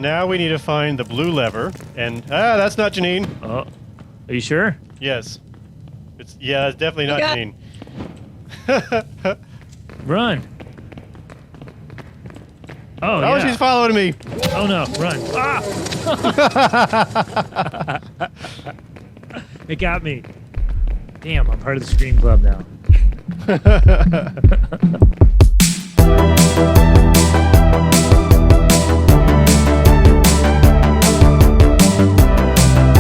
now we need to find the blue lever, and that's not Janene. Oh, are you sure? Yes, it's definitely not Janene. Run! Oh, she's following me. Oh no, run! Ah! It got me. Damn, I'm part of the Scream Club now.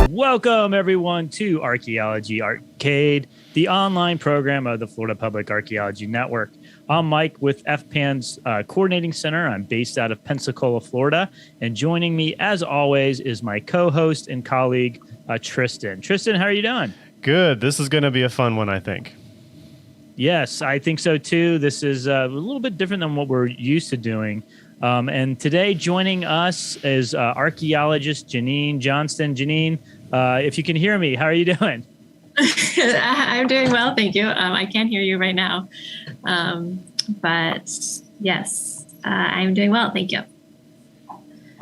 Welcome, everyone, to Archaeology Arcade, the online program of the Florida Public Archaeology Network. I'm Mike with FPAN's Coordinating Center. I'm based out of Pensacola, Florida. And joining me, as always, is my co-host and colleague, Tristan. Tristan, how are you doing? Good. This is going to be a fun one, I think. Yes, I think so, too. This is a little bit different than what we're used to doing. And today, joining us is archaeologist Janene Johnston. Janene, if you can hear me, how are you doing? I'm doing well, thank you. I can't hear you right now. But yes, I'm doing well, thank you.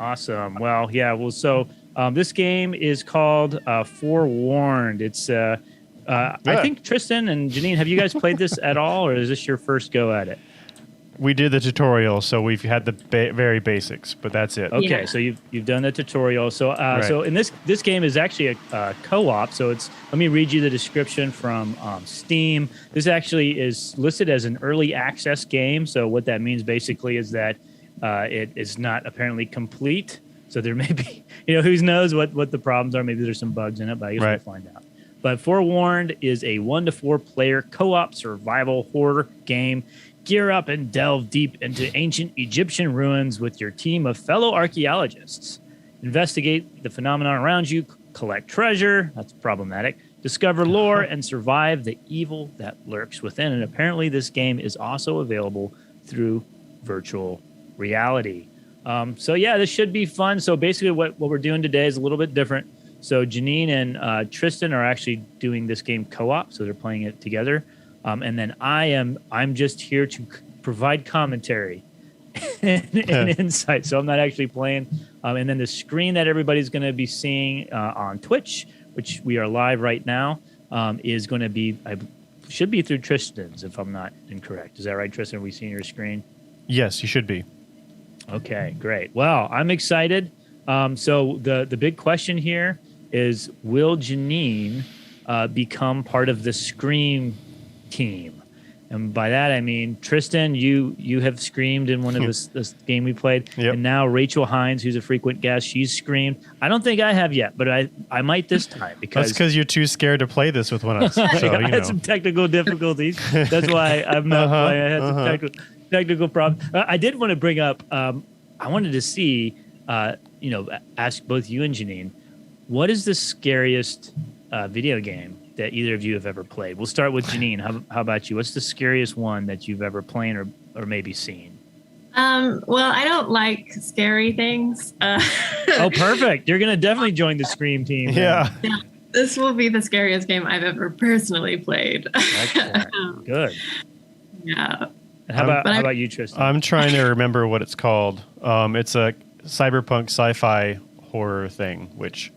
Awesome. Well, yeah. Well, so this game is called Forewarned. It's, I think Tristan and Janene, have you guys played this at all, or is this your first go at it? We did the tutorial, so we've had the very basics, but that's it. Okay, Yeah. so you've done the tutorial. So Right. so in this game is actually a co-op. So let me read you the description from Steam. This actually is listed as an early access game. So what that means basically is that it is not apparently complete. So there may be, who knows what the problems are. Maybe there's some bugs in it, but I guess we'll find out. But Forewarned is a 1 to 4 player co-op survival horror game. Gear up and delve deep into ancient Egyptian ruins with your team of fellow archaeologists. Investigate the phenomenon around you, collect treasure, that's problematic, discover lore, and survive the evil that lurks within. And apparently this game is also available through virtual reality. So yeah, this should be fun. So basically what we're doing today is a little bit different. So Janene and Tristan are actually doing this game co-op, so they're playing it together. And then I'm just here to provide commentary and insight. So I'm not actually playing. And then the screen that everybody's going to be seeing on Twitch, which we are live right now, is going to be, should be through Tristan's, if I'm not incorrect. Is that right, Tristan? Are we seeing your screen? Yes, you should be. Okay, great. Well, I'm excited. So the big question here is, will Janene become part of the Scream team? And by that I mean, Tristan, you have screamed in one of this game we played. Yep. And now Rachel Hines, who's a frequent guest, she's screamed. I don't think I have yet, but I might this time, because That's because you're too scared to play this with one of us. So, I had some technical difficulties. That's why I'm not playing. I had some technical problems. I did want to bring up, I wanted to see, ask both you and Janene, what is the scariest video game that either of you have ever played? We'll start with Janene. How about you? What's the scariest one that you've ever played or maybe seen? Well, I don't like scary things. Oh, perfect. You're going to definitely join the Scream team. Yeah. This will be the scariest game I've ever personally played. Excellent. Good. Yeah. And how about you, Tristan? I'm trying to remember what it's called. It's a cyberpunk sci-fi horror thing, which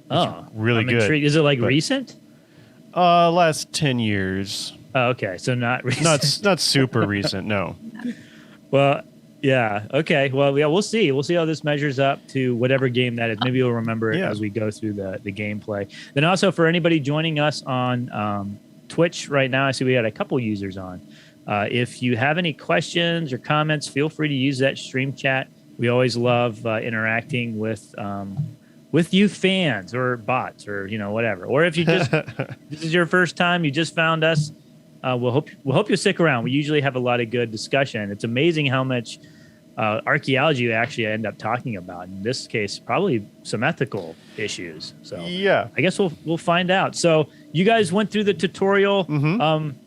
really I'm good. intrigued. Is it recent? Last 10 years. Oh, okay. So not recent. Not super recent, no. Well, yeah. Okay. Well, yeah, we'll see. We'll see how this measures up to whatever game that is. Maybe we'll remember it as we go through the gameplay. Then also, for anybody joining us on Twitch right now, I see we had a couple users on. If you have any questions or comments, feel free to use that stream chat. We always love interacting with you fans or bots or whatever. Or if you just this is your first time, you just found us, we'll hope you stick around. We usually have a lot of good discussion. It's amazing how much archaeology we actually end up talking about. In this case, probably some ethical issues. So yeah, I guess we'll find out. So you guys went through the tutorial. Mm-hmm.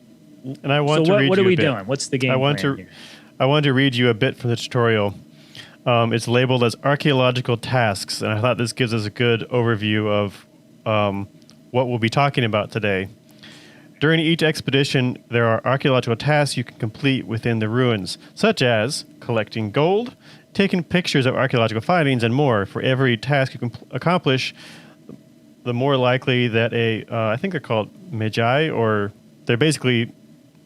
And I want to read you a bit. What are we doing? What's the game plan here? I want to read you a bit from the tutorial. It's labeled as archaeological tasks, and I thought this gives us a good overview of what we'll be talking about today. During each expedition, there are archaeological tasks you can complete within the ruins, such as collecting gold, taking pictures of archaeological findings, and more. For every task you can accomplish, the more likely that I think they're called magi, or they're basically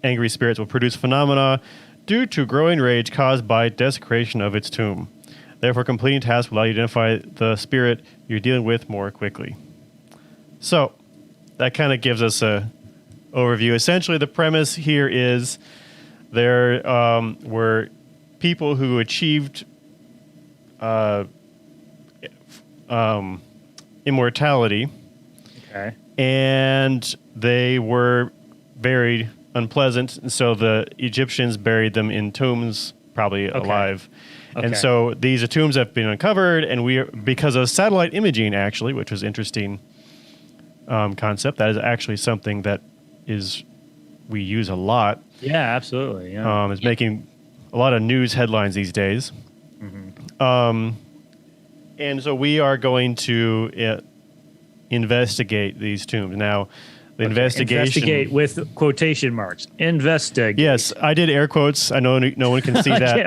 angry spirits, will produce phenomena due to growing rage caused by desecration of its tomb. Therefore, completing tasks will allow you to identify the spirit you're dealing with more quickly. So, that kind of gives us a overview. Essentially, the premise here is there were people who achieved immortality. Okay. And they were very unpleasant, and so the Egyptians buried them in tombs, probably alive. Okay. And so these tombs have been uncovered, and because of satellite imaging, actually, which was interesting concept, that is actually something that we use a lot. Yeah, absolutely. Yeah. It's making a lot of news headlines these days. Mm-hmm. And so we are going to investigate these tombs. Now, the investigate with quotation marks. Investigate. Yes, I did air quotes. I know no one can see that.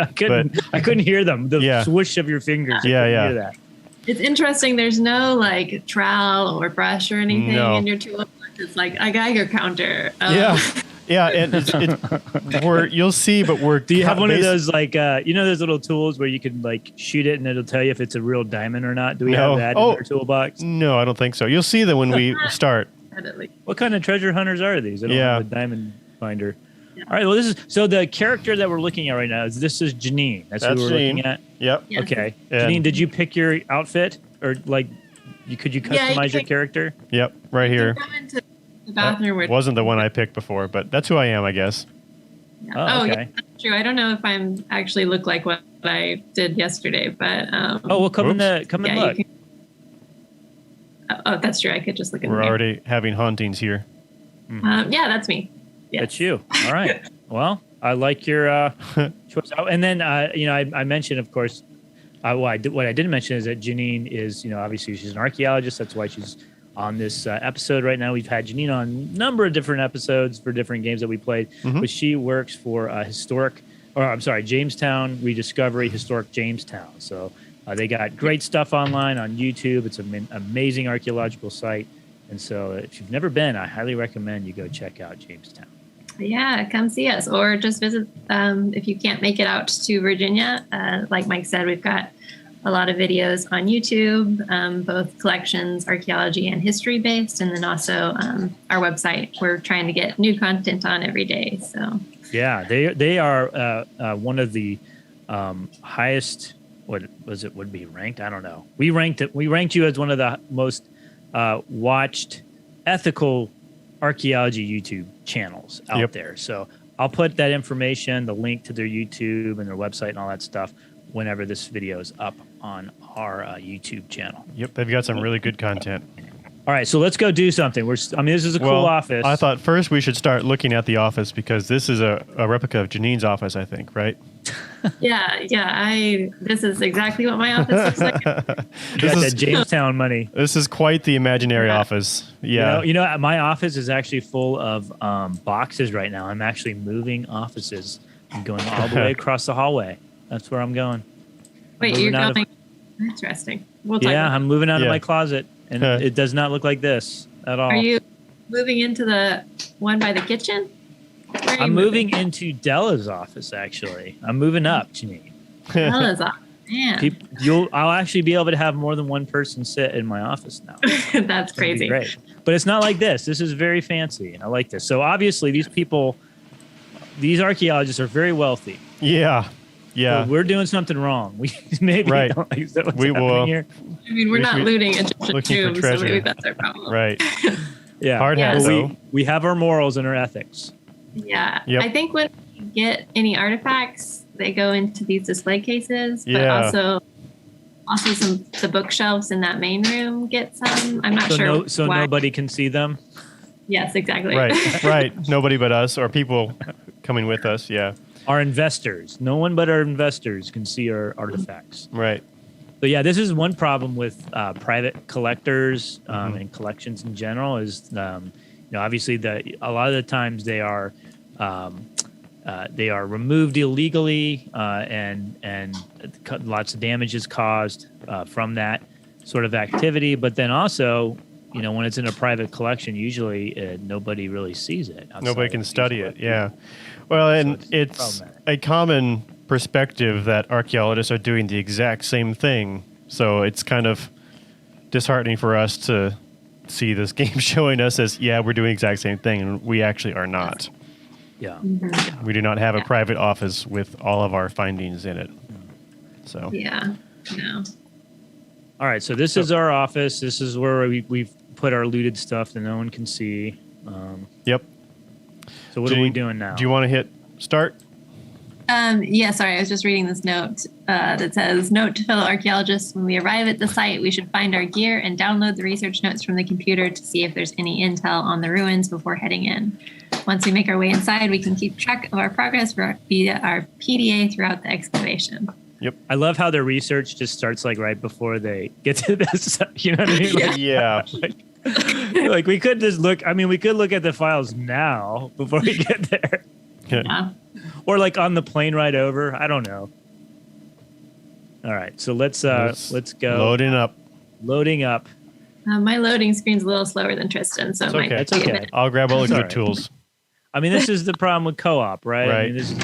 I couldn't hear them. The swoosh of your fingers. I couldn't hear that. It's interesting. There's no like trowel or brush or anything in your toolbox. It's like a Geiger counter. Yeah, and you'll see, but we're. Do you have one of those like those little tools where you can like shoot it and it'll tell you if it's a real diamond or not? Do we have that in our toolbox? No, I don't think so. You'll see them when we start. What kind of treasure hunters are these? I don't have a diamond finder. Yeah. All right. Well, so the character that we're looking at right now is Janene. That's who we're looking at. Yep. Yes. Okay. Janene, did you pick your outfit, or like, could you customize your character? Yep. Right here. The bathroom that wasn't the one I picked before, but that's who I am, I guess. Yeah. Oh, okay. Yeah, that's true. I don't know if I'm actually look like what I did yesterday, but come and look. Oh, that's true. I could just look in We're already having hauntings here. Yeah, that's me. Yes. That's you. All right. Well, I like your choice. And then I mentioned, of course, what I didn't mention is that Janene is, obviously she's an archaeologist. That's why she's on this episode right now. We've had Janene on a number of different episodes for different games that we played, but she works for Jamestowne Rediscovery, Historic Jamestowne. So they got great stuff online on YouTube. It's an amazing archaeological site. And so if you've never been, I highly recommend you go check out Jamestowne. Yeah, come see us or just visit if you can't make it out to Virginia. Like Mike said, we've got a lot of videos on YouTube, both collections, archaeology and history based, and then also our website. We're trying to get new content on every day. So yeah, they are one of the highest. What was it? Would be ranked? I don't know. We ranked you as one of the most watched ethical archaeology YouTube channels out there. So I'll put that information, the link to their YouTube and their website and all that stuff, whenever this video is up on our YouTube channel. Yep, they've got some really good content. All right, so let's go do something. This is a cool office. I thought first we should start looking at the office because this is a replica of Janene's office, I think, right? Yeah. This is exactly what my office looks like. Got that Jamestowne money. This is quite the imaginary office. Yeah. My office is actually full of boxes right now. I'm actually moving offices. I'm going all the way across the hallway. That's where I'm going. Wait, you're going? Interesting. We'll talk about I'm moving out of my closet, and it does not look like this at all. Are you moving into the one by the kitchen? I'm moving into Della's office, actually. I'm moving up, Janene. Della's office. Man. I'll actually be able to have more than one person sit in my office now. That's crazy. Great. But it's not like this. This is very fancy. I like this. So obviously these archaeologists are very wealthy. Yeah. Yeah. Well, we're doing something wrong. We maybe right. Don't like what's happening here. I mean, we're not looting Egyptian tombs, so maybe that's our problem. Right. Yeah. Hard hat, though. We have our morals and our ethics. Yeah. Yep. I think when you get any artifacts, they go into these display cases, but also the bookshelves in that main room get some. I'm not sure. So why. Nobody can see them? Yes, exactly. Right. Nobody but us or people coming with us. Yeah. Our investors. No one but our investors can see our artifacts. Right. So yeah, this is one problem with private collectors and collections in general is, obviously a lot of the times they are they are removed illegally, and lots of damage is caused from that sort of activity. But then also, when it's in a private collection, usually nobody really sees it. Nobody can study it. Yeah. Well, and so it's a common perspective that archaeologists are doing the exact same thing. So it's kind of disheartening for us to see this game showing us as, yeah, we're doing the exact same thing, and we actually are not. Yeah. We do not have a private office with all of our findings in it. So. Yeah. No. All right. So this is our office. This is where we've put our looted stuff that no one can see. Yep. So what are we doing now? Do you want to hit start? Yeah, sorry, I was just reading this note that says, note to fellow archaeologists, when we arrive at the site, we should find our gear and download the research notes from the computer to see if there's any intel on the ruins before heading in. Once we make our way inside, we can keep track of our progress via our PDA throughout the excavation. Yep. I love how their research just starts like right before they get to this. You know what I mean? Like, yeah. Like we could just look. I mean, we could look at the files now before we get there. Yeah. Or like on the plane ride over. I don't know. All right, so let's go. Loading up. My loading screen's a little slower than Tristan, so It's okay. I'll grab all the good tools. I mean, this is the problem with co-op, right? I mean, this is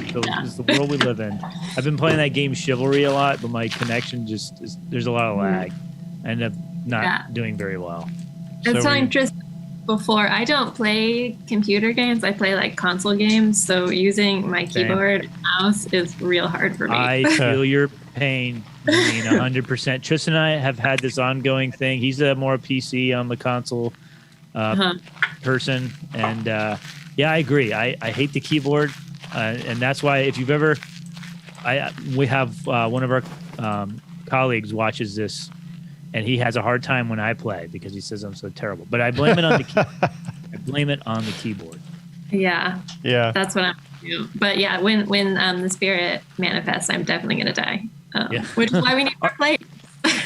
the world we live in. I've been playing that game Chivalry a lot, but my connection there's a lot of lag. I end up not doing very well. I was telling Tristan before, I don't play computer games. I play like console games, so using my keyboard and mouse is real hard for me. I feel your pain. I mean, 100%. Tristan and I have had this ongoing thing. He's a more PC on the console person, and yeah, I agree. I hate the keyboard, and that's why if you've ever, we have one of our colleagues watches this. And he has a hard time when I play because he says I'm so terrible. But I blame it on the keyboard. Yeah. Yeah. That's what I'm doing. But yeah, when the spirit manifests, I'm definitely gonna die. Which is why we need more plates.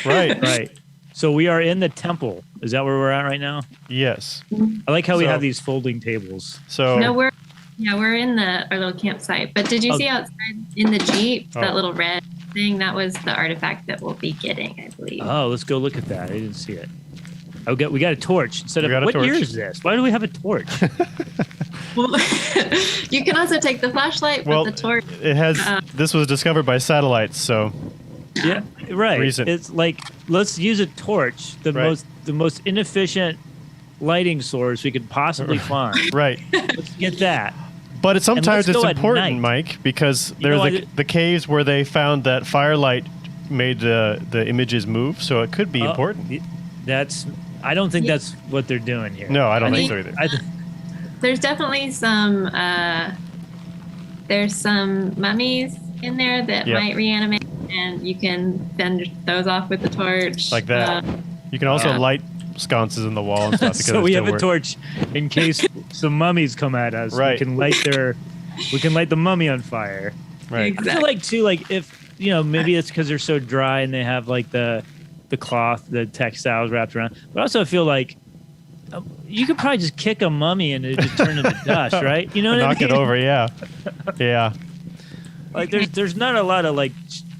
Right. So we are in the temple. Is that where we're at right now? Yes. I like how we have these folding tables. So no, we're in our little campsite. But did you see outside in the Jeep that little red thing? That was the artifact that we'll be getting, I believe. Oh, let's go look at that. I didn't see it. We got a torch instead of what year is this? Why do we have a torch? Well, you can also take the flashlight, but the torch. It has. This was discovered by satellites, so. Yeah, right. Recent. It's like let's use a torch, the most inefficient lighting source we could possibly find. Right. Let's get that. But sometimes it's important, Mike, because there's the caves where they found that firelight made the images move, so it could be important. I don't think that's what they're doing here. No, I don't think so either. There's definitely some there's some mummies in there that might reanimate, and you can fend those off with the torch. Like that. You can also light sconces in the wall and stuff. So we have a torch in case some mummies come at us. Right. We can light the mummy on fire. Right. Exactly. I feel like too, like if maybe it's because they're so dry and they have like the cloth, the textiles wrapped around. But also I feel like you could probably just kick a mummy and it just turn into dust, right? You know what I mean? Knock it over, yeah. Yeah. Like there's not a lot of like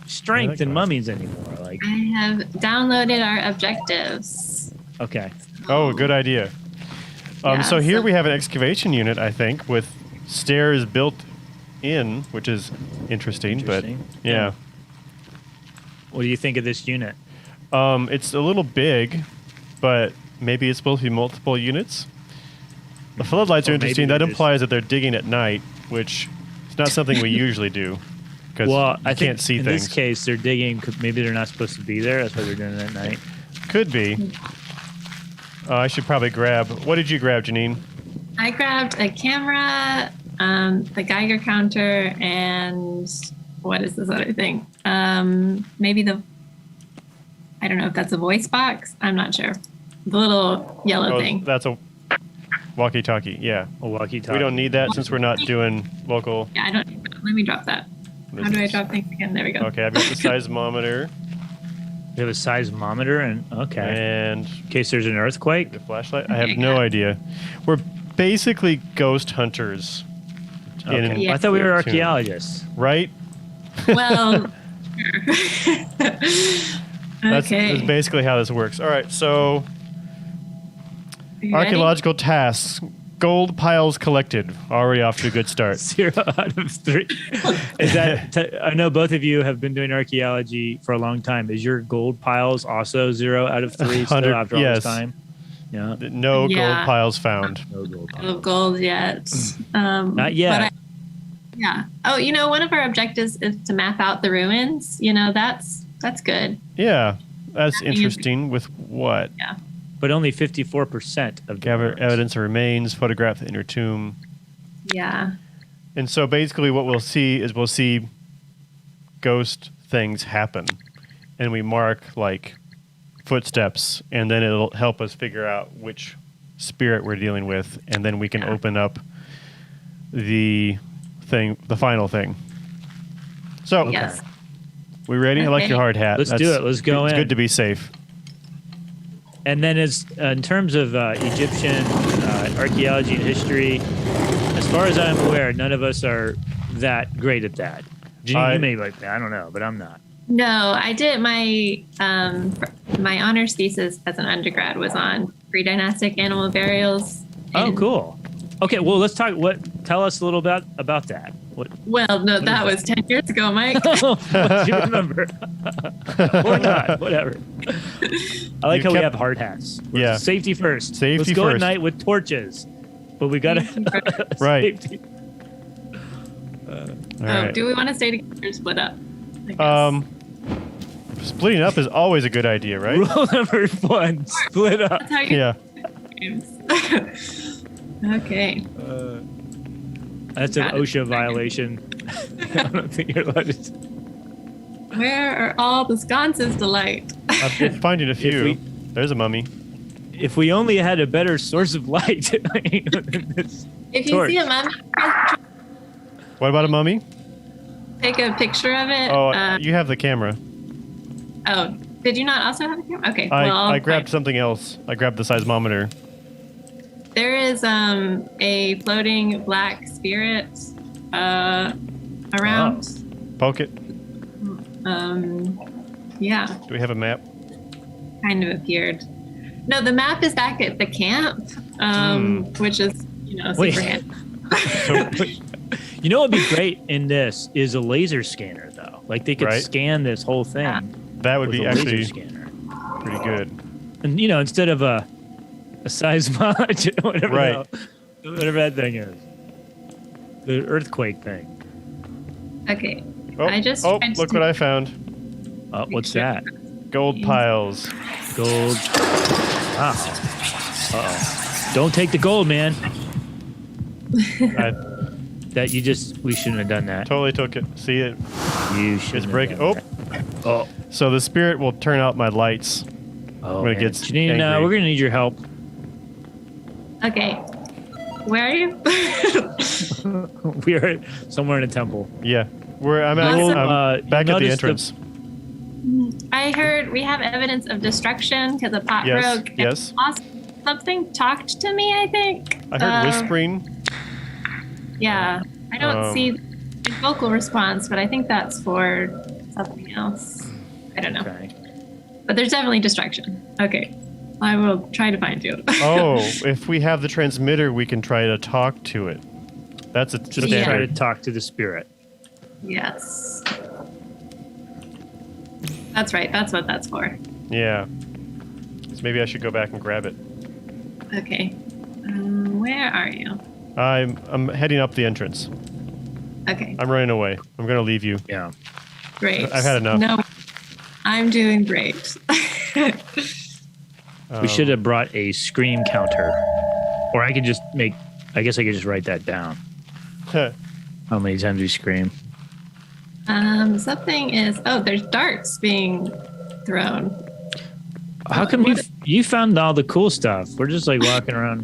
strength in mummies anymore. Like I have downloaded our objectives. Okay. Oh, good idea. So here we have an excavation unit, I think, with stairs built in, which is interesting. But yeah. What do you think of this unit? It's a little big, but maybe it's supposed to be multiple units. The floodlights are interesting. That implies that they're digging at night, which is not something we usually do. Well, I can't see in things. this case, they're digging. Maybe they're not supposed to be there. That's why they're doing it at night. Could be. I should probably grab. What did you grab, Janene? I grabbed a camera, the Geiger counter, and what is this other thing? Maybe I don't know if that's a voice box. I'm not sure. The little yellow thing. That's a walkie-talkie. Yeah. A walkie-talkie. We don't need that since we're not doing local. Yeah, I don't need that. Let me drop that. How do I drop things again? There we go. Okay, I've got the seismometer. You have a seismometer, and in case there's an earthquake. The flashlight. I have no idea. We're basically ghost hunters. Okay. Yeah. I thought we were Neptune. archaeologists. Right? Well, That's okay. basically how this works. All right, so You ready? archaeological tasks. Gold piles collected. Already off to a good start. 0 out of 3. Is that? I know both of you have been doing archaeology for a long time. Is your gold piles also 0 out of 3 still 100 after all yes. this time? Yeah. No Yeah. gold piles found. No gold piles. No gold yet. Not yet. Yeah. Oh, one of our objectives is to map out the ruins. That's good. Yeah, that's That means- interesting. With what? But only 54% of the Gather ruins. evidence of remains, photograph the inner tomb. Yeah. And so basically what we'll see ghost things happen. And we mark like footsteps, and then it'll help us figure out which spirit we're dealing with, and then we can open up the final thing. So, Yes. we ready? I like Okay. your hard hat. Let's do it. Let's go It's in. good to be safe. And then in terms of Egyptian archaeology and history, as far as I'm aware, none of us are that great at that. Janine, you may like that. I don't know, but I'm not. No, I did my honors thesis as an undergrad was on pre-dynastic animal burials. Oh, And- cool. Okay, well, let's talk. Tell us a little about that. What? Well, no, that was 10 years ago, Mike. What do you remember? Or not? Whatever. I like You how we kept- have hard hats. Yeah. Safety first. Safety Let's go at first. night with torches, but we gotta Right. safety. All Oh, right. do we want to stay together or split up? I guess. Splitting up is always a good idea, right? Rule number 1: split up. That's how you Yeah. games. Okay. That's an Got it. OSHA violation. I don't think you're allowed to. Where are all the sconces to light? I've been finding a few. we- There's a mummy. If we only had a better source of light than this. If you Torch. see a mummy, What about a mummy? take a picture of it. Oh, you have the camera. Oh, did you not also have a camera? Okay. I grabbed something else. I grabbed the seismometer. There is a floating black spirit around. Poke it. Yeah, Do we have a map? kind of appeared. No, the map is back at the camp, which is Wait. super handy. You know what would be great in this is a laser scanner, though. Like they could Right. scan this whole thing Yeah. That would with be a laser actually scanner. pretty good. And instead of a seismology, whatever, Right. whatever that thing is, the earthquake thing. Okay. Oh, I just tried to look what I found. What's that? Gold piles. Gold. Wow. Uh-oh. Don't take the gold, man. I We shouldn't have done that. totally took it. See it? You should. It's breaking. Oh, Oh. so the spirit will turn out my lights. Oh, When it man. gets Janine, angry. we're gonna need your help. Okay. Where are you? We are somewhere in a temple. Yeah, I'm Awesome. back at the notice entrance. I heard we have evidence of destruction because a pot Yes, broke. and yes. Something talked to me, I think. I heard whispering. Yeah. I don't Um, see a vocal response, but I think that's for something else. I don't know. Okay. But there's definitely destruction. Okay. I will try to find you. Oh, if we have the transmitter, we can try to talk to it. That's a Just Yeah. try to talk to the spirit. Yes. That's right. That's what that's for. Yeah. So maybe I should go back and grab it. Okay. Where are you? I'm heading up the entrance. Okay. I'm running away. I'm gonna leave you. Yeah. Great. I've had enough. No, I'm doing great. We should have brought a scream counter, or I could just make. I guess I could just write that down. How many times we scream? Something is. Oh, there's darts being thrown. How come you found all the cool stuff? We're just like walking around.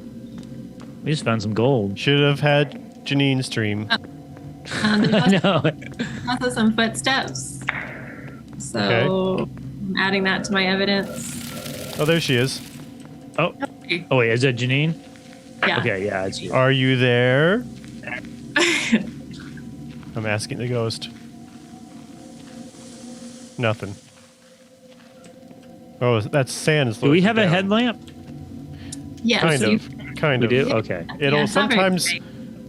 We just found some gold. Should have had Janine stream. There's I know. also some footsteps. So I'm adding that to my evidence. Oh, there she is. Oh, wait, is that Janine? Yeah. Okay, yeah, it's you. Are you there? I'm asking the ghost. Nothing. Oh, that's sand. Do we have a headlamp? Yes. Kind We of. do? Okay. It'll it's not very sometimes bright.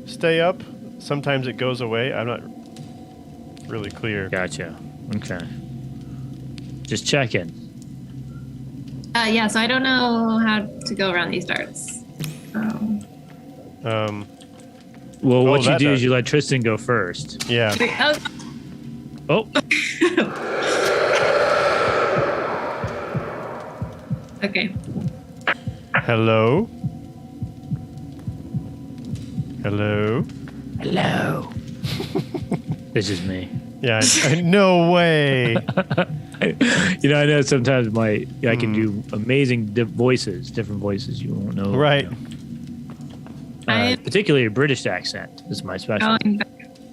stay up. Sometimes it goes away. I'm not really clear. Gotcha. Okay. Just checking. Yeah, so I don't know how to go around these darts. Well, what you that do does. is you let Tristan go first. Yeah. Oh, Oh, okay. Hello? Hello? hello. This is me. Yeah. No way. I know sometimes I can do amazing voices, different voices you won't know. Right. Particularly a British accent is my special. Going back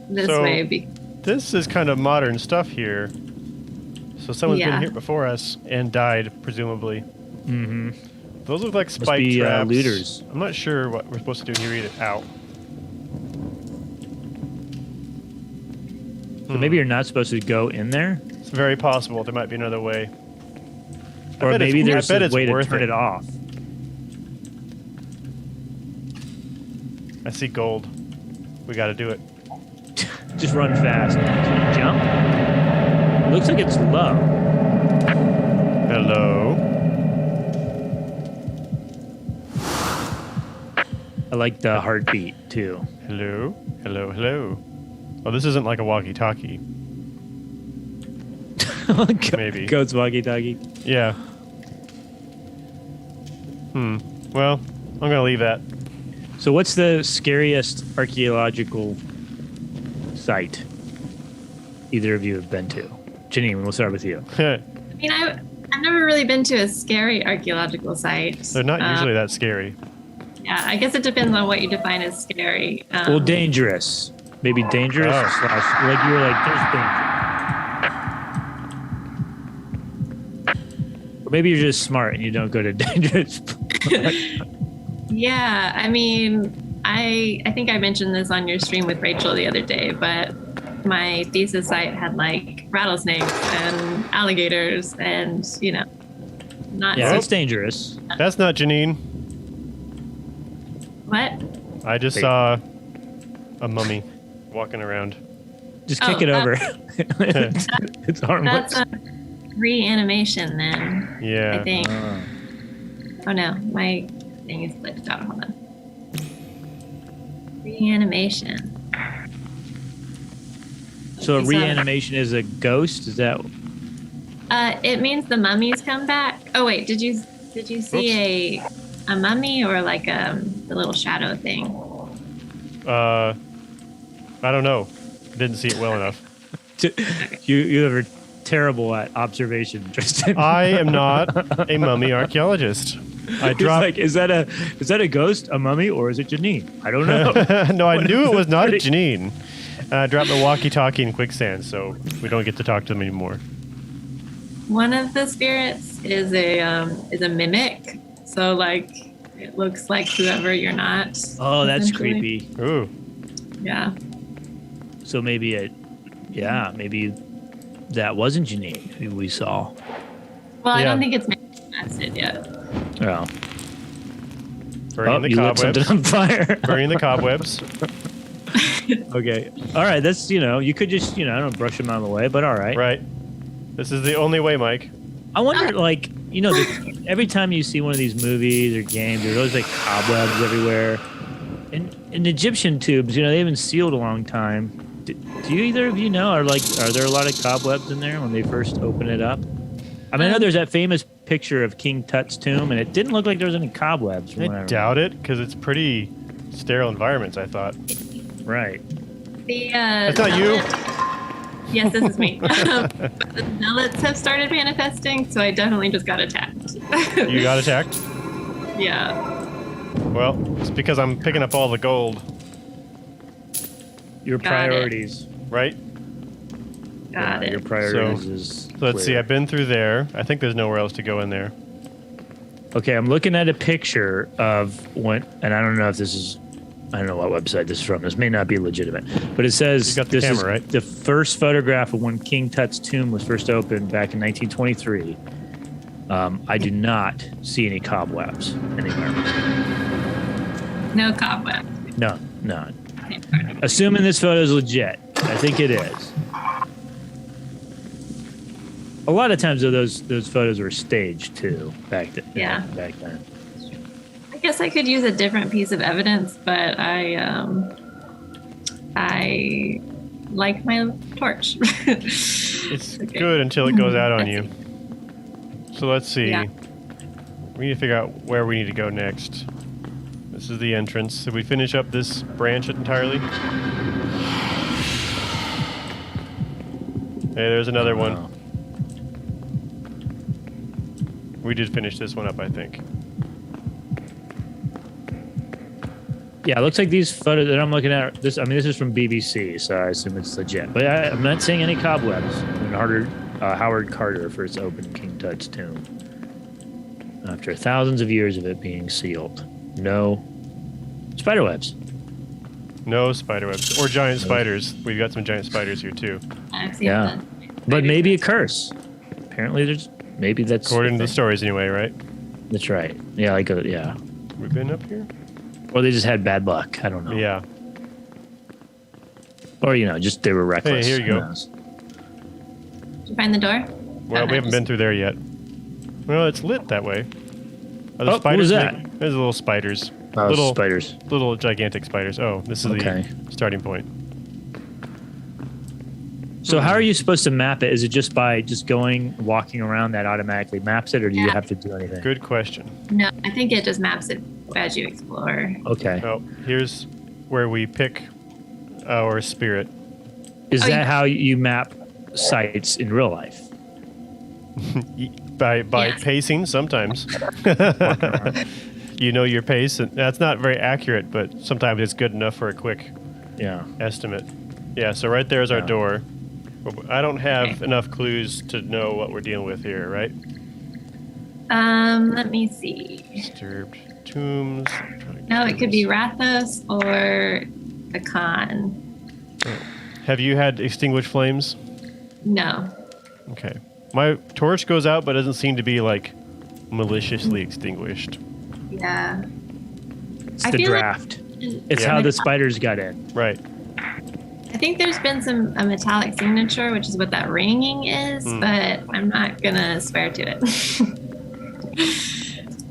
this So- way. This is kind of modern stuff here. So someone's been Yeah. here before us and died, presumably. Mm-hmm. Those look like Must spike be traps. looters. I'm not sure what we're supposed to do here either. Ow. So maybe you're not supposed to go in there, It's very possible there might be another way. I or bet maybe it's- there's I bet a it's way to worth turn it off. I see gold. We got to do it. Just run fast. Can you jump? It looks like it's low. Hello. I like the heartbeat too. Hello. Hello. Hello. Oh, this isn't like a walkie-talkie. Maybe. Goat's walkie-talkie. Yeah. Well, I'm gonna leave that. So what's the scariest archaeological site either of you have been to? Janene, we'll start with you. I mean, I've never really been to a scary archaeological site. They're not usually that scary. Yeah, I guess it depends on what you define as scary. Well, dangerous. Maybe dangerous Oh. slash, like you were like, there's danger. Or maybe you're just smart and you don't go to dangerous. Yeah, I mean, I think I mentioned this on your stream with Rachel the other day, but my thesis site had like rattlesnakes and alligators and, not Yeah, so- that's dangerous. That's not Janene. What? I just Wait. saw a mummy walking around. Just kick it over. It's harmless. That's a reanimation then, I Yeah. think. Oh. Oh no, my thing is glitched out. Hold on. Reanimation. So a Is that- reanimation is a ghost? Is that It means the mummies come back. Oh wait, did you see a mummy or like the little shadow thing? I don't know. Didn't see it well enough. you are terrible at observation, Tristan? I am not a mummy archaeologist. I It's dropped. like, is that a ghost, a mummy, or is it Janene? I don't know. No, I knew it was not Pretty- Janene. I dropped the walkie-talkie in quicksand, so we don't get to talk to them anymore. One of the spirits is a mimic. So like it looks like whoever you're not. Oh, that's essentially. creepy. Ooh. Yeah. So maybe maybe that wasn't Janene who we saw. Well, I Yeah. don't think it's manifested yet. Oh, Burning the you lit something cobwebs. on fire. Burning the cobwebs. Okay. All right. That's, you could just, I don't brush them out of the way, but all right. Right. This is the only way, Mike. I wonder, like, every time you see one of these movies or games, there's always like cobwebs everywhere. And in Egyptian tubes, they've been sealed a long time. Do you either of you know, are there a lot of cobwebs in there when they first open it up? I mean, I know there's that famous picture of King Tut's tomb, and it didn't look like there was any cobwebs. From what I doubt it, because it's pretty sterile environments, I thought. Right. That's not you? Yes, this is me. The zealots have started manifesting, so I definitely just got attacked. You got attacked? Yeah. Well, it's because I'm picking up all the gold, Your Got priorities. right? Got Your it. priorities is. So let's see, clear. I've been through there. I think there's nowhere else to go in there. Okay, I'm looking at a picture of one, and I don't know if this is I don't know what website this is from. This may not be legitimate, but it says You got the this camera, is right? the first photograph of when King Tut's tomb was first opened back in 1923. I do not see any cobwebs anywhere. No cobweb. No. Assuming this photo is legit, I think it is. A lot of times, though, those photos were staged too back then. Yeah. Back then. I guess I could use a different piece of evidence, but I like my torch. It's Okay. good until it goes out on you. So let's see. Yeah. We need to figure out where we need to go next. This is the entrance. Did we finish up this branch entirely? Hey, there's another one. Wow. We did finish this one up, I think. Yeah, it looks like these photos that I'm looking at. This is from BBC, so I assume it's legit. But I'm not seeing any cobwebs when Howard Carter first opened King Tut's tomb. After thousands of years of it being sealed, no spiderwebs. No spiderwebs. Or giant spiders. We've got some giant spiders here, too. I've seen Yeah, but maybe a curse. Apparently, that's According to the stories, anyway, right? That's right. Yeah, yeah. We've been up here? Or they just had bad luck. I don't know. Yeah. Or just they were reckless. Hey, here you Who go. knows? Did you find the door? Well, we haven't been through there yet. Well, it's lit that way. Are the Oh, what was that? There's little spiders. Oh, little spiders. Little gigantic spiders. Oh, this is Okay. the starting point. So how are you supposed to map it? Is it just by walking around that automatically maps it, or do you Yeah. have to do anything? Good question. No, I think it just maps it as you explore. Okay. Oh, here's where we pick our spirit. Is Oh, that yeah. how you map sites in real life? By Yes. pacing, sometimes. You know your pace. And that's not very accurate, but sometimes it's good enough for a quick Yeah. estimate. Yeah, so right there is our Yeah. door. I don't have Okay. enough clues to know what we're dealing with here, right? Let me see. Disturbed tombs. I'm trying to No, get it could be this. Rathos or a Khan. Have you had extinguished flames? No. Okay. My torch goes out, but doesn't seem to be like maliciously extinguished. Yeah. It's I the feel like- draft. It's Yeah. how the spiders got in. Right. I think there's been a metallic signature, which is what that ringing is, but I'm not gonna swear to it.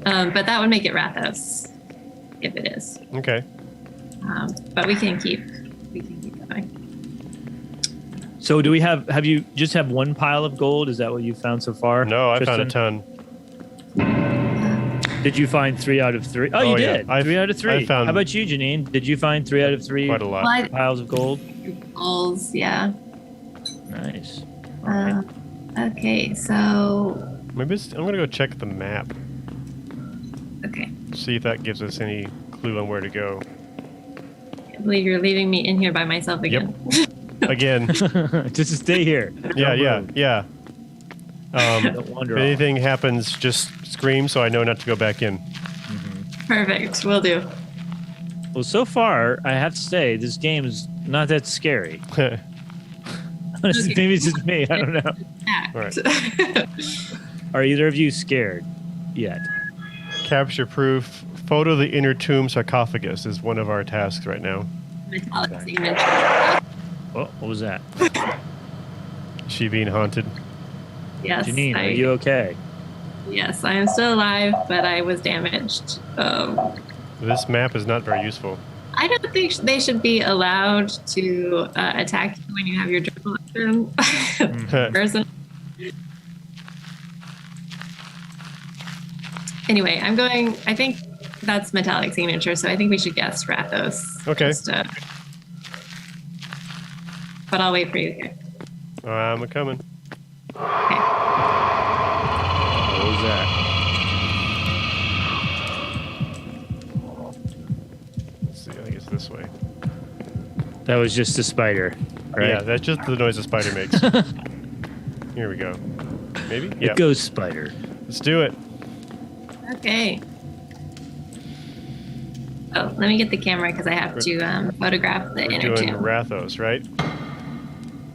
But that would make it Rathos, if it is. Okay. But we can keep going. So do we have you just have one pile of gold? Is that what you found so far? No, I found a Tristan? ton. Did you find 3 out of 3? Oh, you yeah. did. 3 out of 3. I found How about you, Janene? Did you find 3 out of 3 quite a lot. Well, piles of gold? goals, yeah. Nice. Okay, so Maybe I'm gonna go check the map, okay. see if that gives us any clue on where to go. I believe you're leaving me in here by myself again. Again. Just stay here. Yeah, Don't yeah, move. yeah. Don't wander If off. anything happens, just scream so I know not to go back in. Perfect, will do. Well, so far, I have to say, this game is not that scary. Honestly, maybe it's just me. I don't know. Right. Are either of you scared yet? Capture proof. Photo the inner tomb sarcophagus is one of our tasks right now. Metallic Okay. signature. Oh, what was that? She being haunted. Yes, Janene, are you okay? yes, I am still alive, but I was damaged. This map is not very useful. I don't think they should be allowed to attack you when you have your journal person. Anyway, I think that's metallic signature, so I think we should guess Rathos. Okay. But I'll wait for you here. I'm coming. Okay. What was that? Let's see, I think it's this way. That was just a spider, right? Yeah, that's just the noise a spider makes. Here we go. Maybe? Yeah. It goes spider. Let's do it. Okay. Oh, let me get the camera because I have to photograph the We're inner doing tomb. Rathos, right?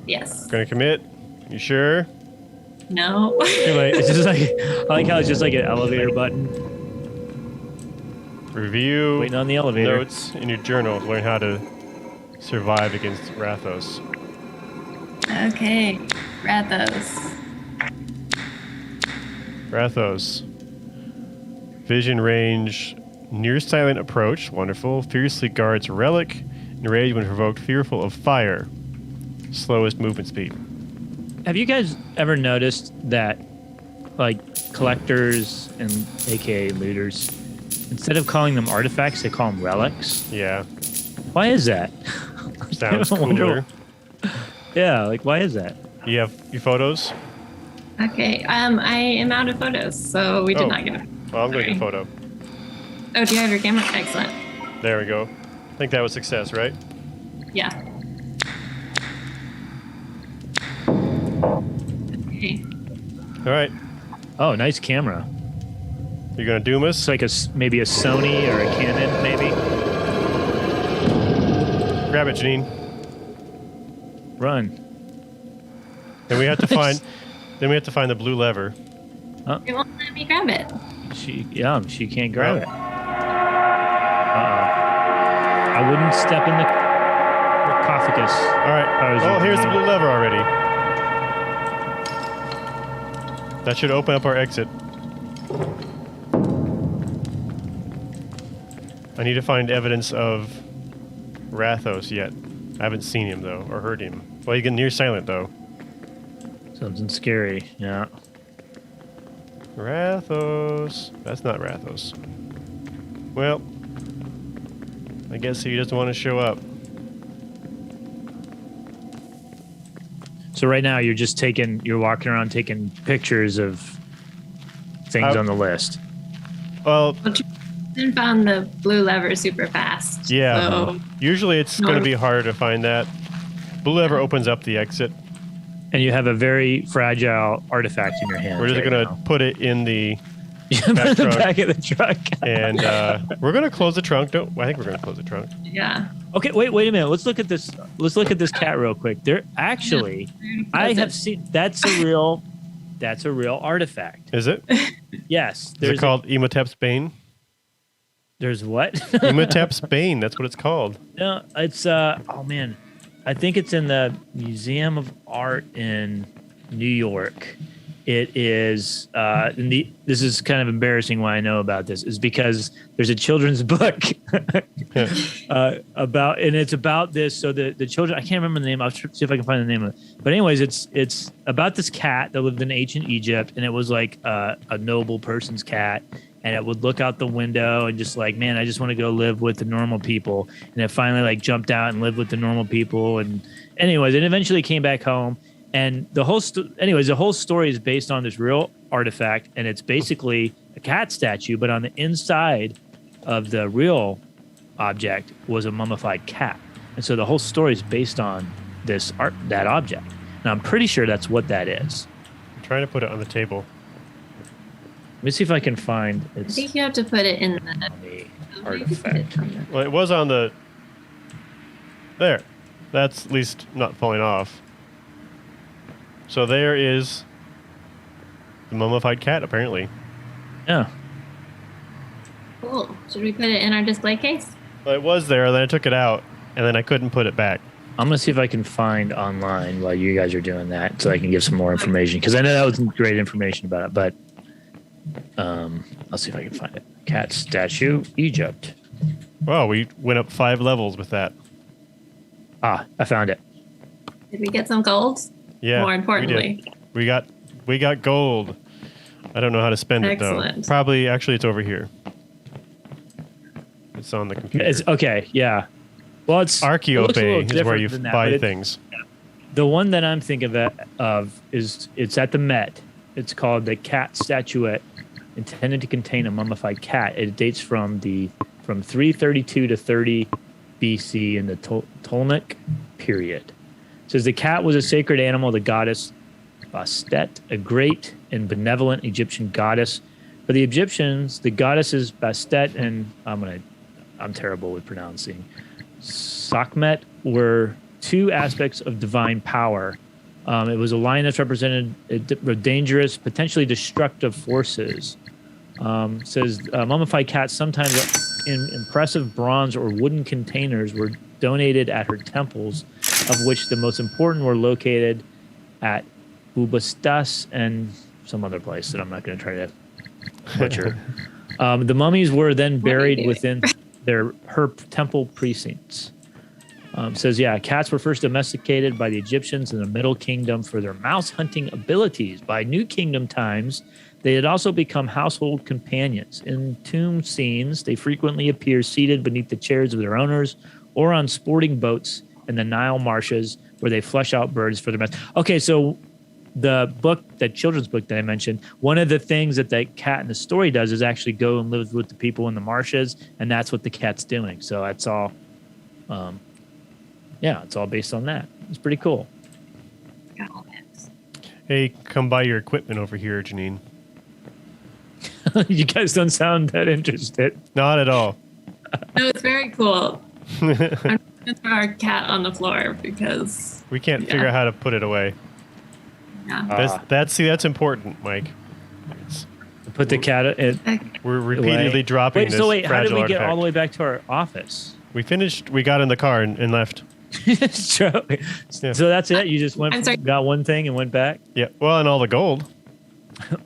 Yes. Gonna commit? You sure? No. Anyway, it's just like I like how it's just like an elevator button. Review Waiting on the elevator. notes in your journal to learn how to survive against Rathos. Okay. Rathos. Rathos. Vision range, near silent approach, wonderful. Fiercely guards relic, enraged when provoked, fearful of fire. Slowest movement speed. Have you guys ever noticed that, like, collectors and AKA looters, instead of calling them artifacts, they call them relics? Yeah, Why is that? sounds I wonder- cooler. Yeah, like, why is that? You have your photos? Okay. I am out of photos, so we did Oh. not get a. Well, I'm going to get a Sorry. photo. Oh, do you have your camera? Excellent. There we go. I think that was success, right? Yeah. Okay. All right. Oh, nice camera. You're going to doom us? It's like maybe a Sony or a Canon, maybe. Grab it, Janene. Run. Then we have to find. Then we have to find the blue lever. It won't let me grab it. She can't grab Well. it. I wouldn't step in the sarcophagus. All right. Oh, Oh, here's the blue lever already. That should open up our exit. I need to find evidence of Rathos yet. I haven't seen him though, or heard him. Well, he's getting near silent though. Something scary. Yeah. Rathos. That's not Rathos. Well, I guess he doesn't want to show up. So right now you're walking around taking pictures of things on the list. Well, But you found the blue lever super fast. yeah. So, Usually it's going to be harder to find that. Blue lever opens up the exit. And you have a very fragile artifact in your hand. We're just going to put it in the put it in the trunk. back of the truck. and we're going to close the trunk. I think we're going to close the trunk. yeah. Okay, wait a minute. Let's look at this. Let's look at this cat real quick. There actually, I have seen that's a real artifact. Is it? Yes. Is it called Imhotep's Bane? There's what? Imhotep's Bane. That's what it's called. No, it's oh man, I think it's in the Museum of Art in New York. It is this is kind of embarrassing why I know about this is because there's a children's book about, and it's about this. So the children, I can't remember the name. I'll see if I can find the name of it. But anyways, it's about this cat that lived in ancient Egypt, and it was like a noble person's cat. And it would look out the window and just like, man, I just want to go live with the normal people. And it finally like jumped out and lived with the normal people. And anyways, it eventually came back home. And the whole story is based on this real artifact. And it's basically a cat statue, but on the inside of the real object was a mummified cat. And so the whole story is based on that object. And I'm pretty sure that's what that is. I'm trying to put it on the table. Let me see if I can find I its think you have to put it in the artifact. Well, it was on the... There. That's at least not falling off. So there is the mummified cat, apparently. Yeah. Cool. Should we put it in our display case? Well, it was there, then I took it out, and then I couldn't put it back. I'm going to see if I can find online while you guys are doing that so I can give some more information. Because I know that was great information about it, but I'll see if I can find it. Cat statue, Egypt. Wow, we went up 5 levels with that. Ah, I found it. Did we get some gold? Yeah. More importantly. We got gold. I don't know how to spend it though. Excellent. Probably actually it's over here. It's on the computer. It's okay, yeah. Well, it looks a little Archaeopay is where different you than that, buy but things. the one that I'm thinking of is it's at the Met. It's called the cat statuette, intended to contain a mummified cat. It dates from 332 to 30 BC in the Ptolemaic period. It says the cat was a sacred animal, the goddess Bastet, a great and benevolent Egyptian goddess. For the Egyptians, the goddesses Bastet and I'm going to I'm terrible with pronouncing. Sekhmet were two aspects of divine power. It was a line that represented dangerous, potentially destructive forces. Says mummified cats, sometimes in impressive bronze or wooden containers, were donated at her temples, of which the most important were located at Bubastas and some other place that I'm not going to try to butcher. The mummies were then buried within her temple precincts. Says, cats were first domesticated by the Egyptians in the Middle Kingdom for their mouse hunting abilities. By New Kingdom times, they had also become household companions. In tomb scenes, they frequently appear seated beneath the chairs of their owners or on sporting boats in the Nile marshes where they flesh out birds for their mess. Okay, so the book, that children's book that I mentioned, one of the things that the cat in the story does is actually go and live with the people in the marshes, and that's what the cat's doing. So that's all, it's all based on that. It's pretty cool. Got all that. Hey, come buy your equipment over here, Janene. You guys don't sound that interested. Not at all. No, it's very cool. I'm going to throw our cat on the floor because We can't figure out how to put it away. yeah. That's important, Mike. Put the cat in. We're repeatedly dropping this how did fragile we get artifact. all the way back to our office? We got in the car and left. So that's it? You just I'm sorry. got one thing and went back? Yeah. Well, and all the gold.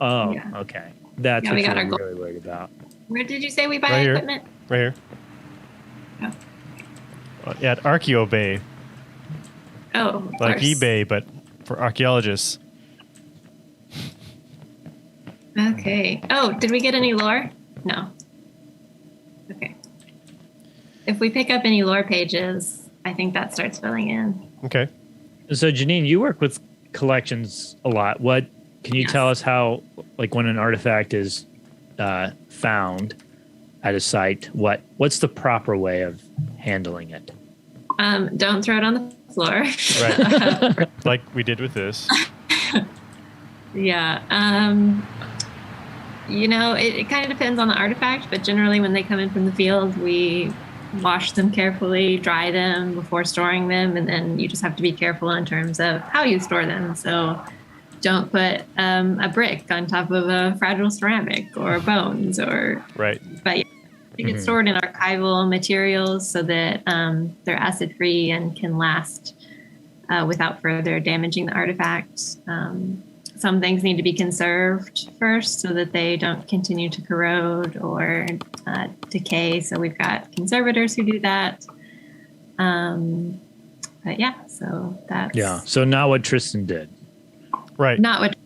Oh, Yeah. okay. That's Yeah, what we got you're our gold. really worried about. Where did you say we buy Right here. equipment? Right here. Oh. At Archeo Bay. Oh, of Like course. eBay, but for archaeologists. Okay. Oh, did we get any lore? No. Okay. If we pick up any lore pages, I think that starts filling in. Okay. So, Janene, you work with collections a lot. What can you Yes. tell us how, like, when an artifact is found at a site, what's the proper way of handling it? Don't throw it on the floor. Right. Like we did with this. Yeah. It kind of depends on the artifact, but generally when they come in from the field, we wash them carefully, dry them before storing them, and then you just have to be careful in terms of how you store them. So don't put a brick on top of a fragile ceramic or bones Right. but they get stored in archival materials so that they're acid free and can last without further damaging the artifact. Some things need to be conserved first so that they don't continue to corrode or decay. So we've got conservators who do that. But yeah, so that's So not what Tristan did. Right. not what.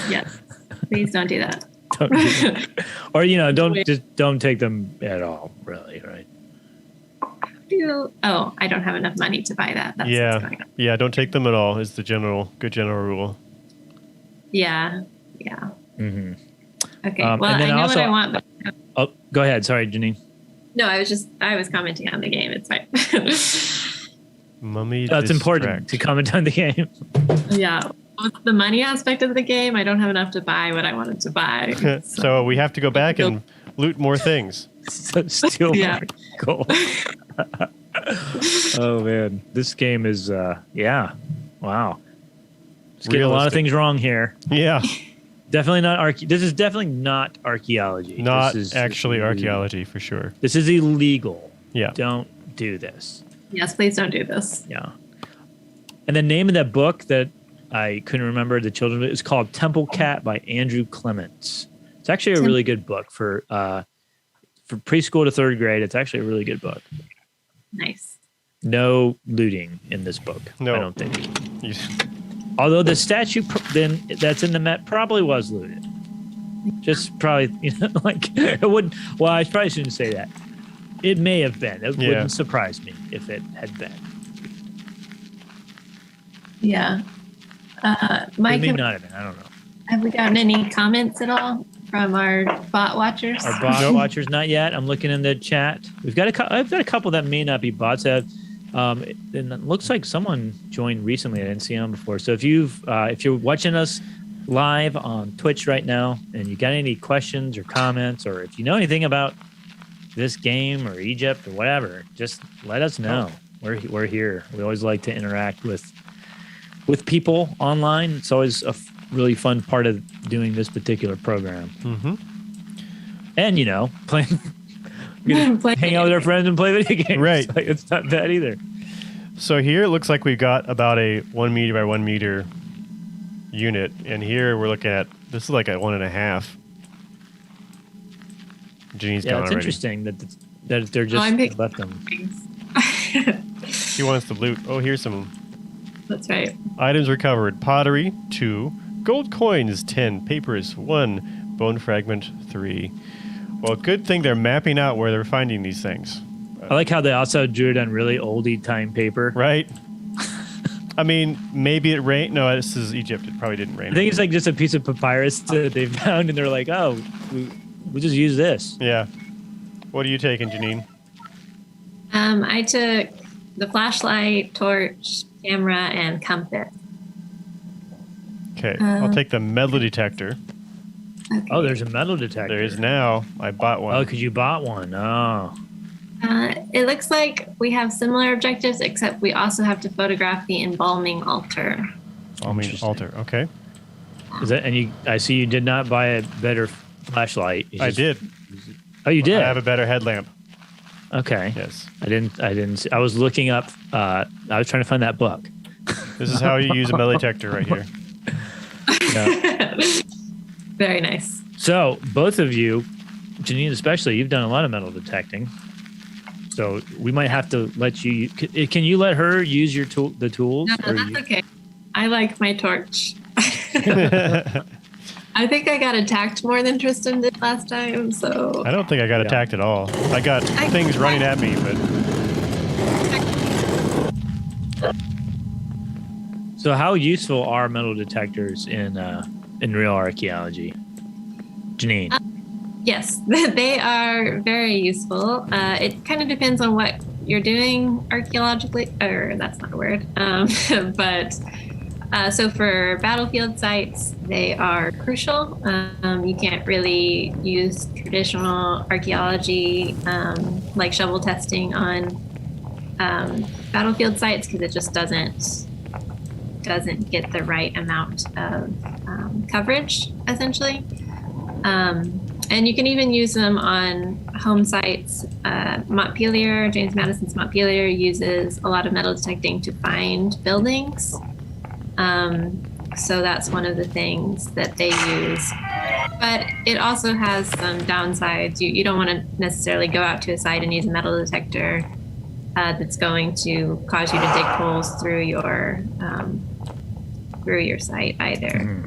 Yes, please don't do that. Don't do that. Or don't take them at all. Really, right? I don't have enough money to buy that. That's what's going on. Yeah. Don't take them at all. Is the good general rule. Yeah. Mm-hmm. Okay. And Well, I then know also- what I want, but Oh, go ahead. Sorry, Janene. no, I was commenting on the game. It's fine. Mummy. That's important to comment on the game. Yeah. With the money aspect of the game, I don't have enough to buy what I wanted to buy. So we have to go back and loot more things. So still Yeah. cool. Oh man, this game is wow. It's getting a lot of Realistic. things wrong here. Yeah. Definitely not This is definitely not archaeology. Not This is actually archaeology for sure. This is illegal. Yeah. Don't do this. Yes, please don't do this. Yeah. And the name of that book that I couldn't remember, the children, it's called Temple Cat by Andrew Clements. It's actually a really good book for preschool to third grade. It's actually a really good book. Nice. No looting in this book. No. I don't think. You- Although the statue then that's in the Met probably was looted. Just probably, it wouldn't. Well, I probably shouldn't say that. It may have been. It wouldn't surprise me if it had been. Yeah. It Mike, may not have been. I don't know. have we gotten any comments at all from our bot watchers? Our bot watchers, not yet. I'm looking in the chat. I've got a couple that may not be bots. And it looks like someone joined recently. I didn't see them before. So if you're watching us live on Twitch right now, and you got any questions or comments, or if you know anything about this game or Egypt or whatever, just let us know. We're here. We always like to interact with people online. It's always a really fun part of doing this particular program. Mm-hmm. And playing hang out with our friends and play video games. Right. It's not bad either. So here it looks like we've got about a 1 meter by 1 meter unit, and here we're looking at this is like a 1.5. Janene's gone it's already. interesting that they're just left them. He wants the loot. Oh, here's some. That's right. Items recovered: pottery 2, gold coins 10, papers 1, bone fragment 3. Well, good thing they're mapping out where they're finding these things. I like how they also drew it on really oldie time paper. Right. I mean, maybe it rained. No, this is Egypt. It probably didn't rain. I think it's like just a piece of papyrus that they found, and they're like, "Oh, we'll just use this." Yeah. What are you taking, Janene? I took the flashlight, torch, camera, and compass. Okay, I'll take the metal detector. Okay. Oh, there's a metal detector. There is now. I bought one. Oh, because you bought one. Oh. It looks like we have similar objectives, except we also have to photograph the embalming altar. Altar. Okay. Is that? And I see you did not buy a better flashlight. I did. Oh, you did. I have a better headlamp. Okay. Yes. I didn't. I was looking up. I was trying to find that book. This is how you use a metal detector right here. Yeah. Very nice. So both of you, Janene especially, you've done a lot of metal detecting. So we might have to let you. Can you let her use the tools? No, that's okay. I like my torch. I think I got attacked more than Tristan did last time, so... I don't think I got attacked at all. I got things running at me, but... So how useful are metal detectors in real archaeology? Janene? Yes, they are very useful. It kind of depends on what you're doing archaeologically, or that's not a word, but... So for battlefield sites, they are crucial. You can't really use traditional archaeology like shovel testing on battlefield sites because it just doesn't get the right amount of coverage, essentially. And you can even use them on home sites. Montpelier, James Madison's Montpelier uses a lot of metal detecting to find buildings. So that's one of the things that they use. But it also has some downsides. You don't want to necessarily go out to a site and use a metal detector that's going to cause you to dig holes through your site either.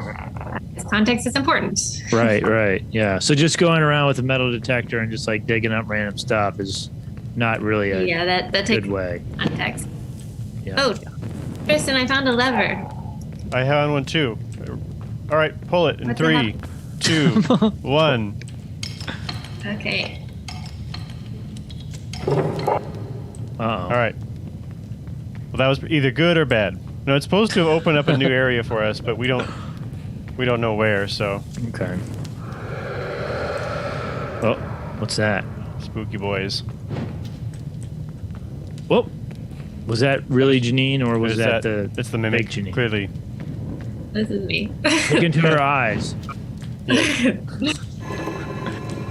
Context is important. Right. Yeah. So just going around with a metal detector and just like digging up random stuff is not really a that good takes way. Context. Yeah. Oh, Tristan, I found a lever. I have one too. All right, pull it in What the 3, 2, 1. Okay. Uh-oh. All right. Well, that was either good or bad. No, it's supposed to have opened up a new area for us, but we don't know where. So. Okay. Oh, what's that? Spooky boys. Whoa. Was that really Janene, or was that the? It's the mimic. fake Janene? Clearly. This is me. Look into her eyes.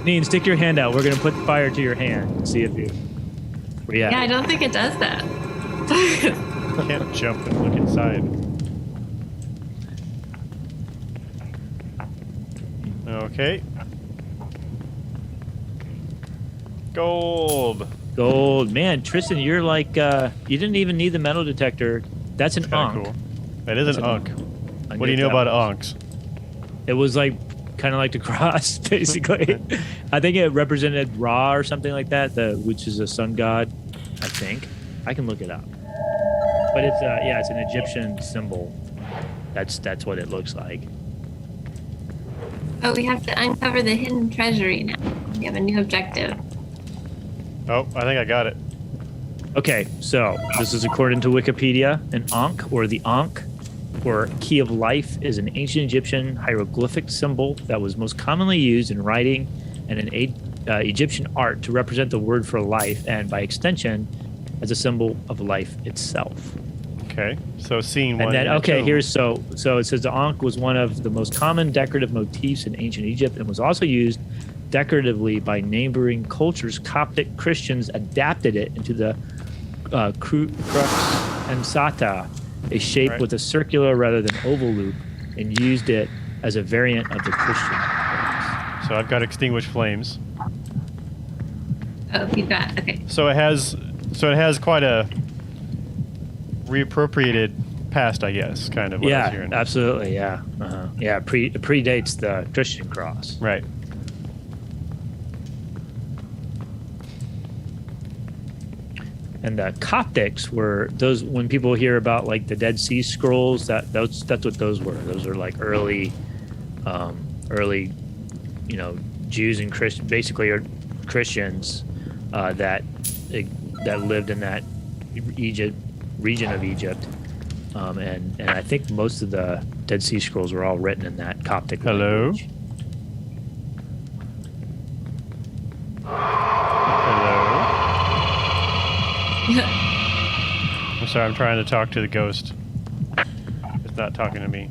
Janene, stick your hand out. We're gonna put fire to your hand and see if you react. Yeah, I don't think it does that. Can't jump and look inside. Okay. Gold. Man, Tristan, you're like you didn't even need the metal detector. That's an Ankh. Cool. That is an Ankh. I What do you know about Ankhs? It was like kind of like the cross, basically. I think it represented Ra or something like that, which is a sun god. I think I can look it up, but it's it's an Egyptian symbol. That's what it looks like. Oh, we have to uncover the hidden treasury now. We have a new objective. Oh, I think I got it. Okay, so this is according to Wikipedia. An Ankh, or the Ankh, or key of life, is an ancient Egyptian hieroglyphic symbol that was most commonly used in writing and in Egyptian art to represent the word for life, and by extension, as a symbol of life itself. Okay, so scene one. And then, okay, tomb. here's so it says the Ankh was one of the most common decorative motifs in ancient Egypt and was also used decoratively by neighboring cultures. Coptic Christians adapted it into the crux ansata, a shape with a circular rather than oval loop, and used it as a variant of the Christian cross. So I've got extinguished flames. Oh, you've got, okay. So it has quite a reappropriated past, I guess, kind of what I was hearing. Absolutely, yeah. Yeah, it predates the Christian cross. Right. And the Coptics were those, when people hear about like the Dead Sea Scrolls, that's what those were. Those are like early, Jews and Christians, basically are Christians that lived in that region of Egypt, and I think most of the Dead Sea Scrolls were all written in that Coptic language. I'm sorry, I'm trying to talk to the ghost. It's not talking to me.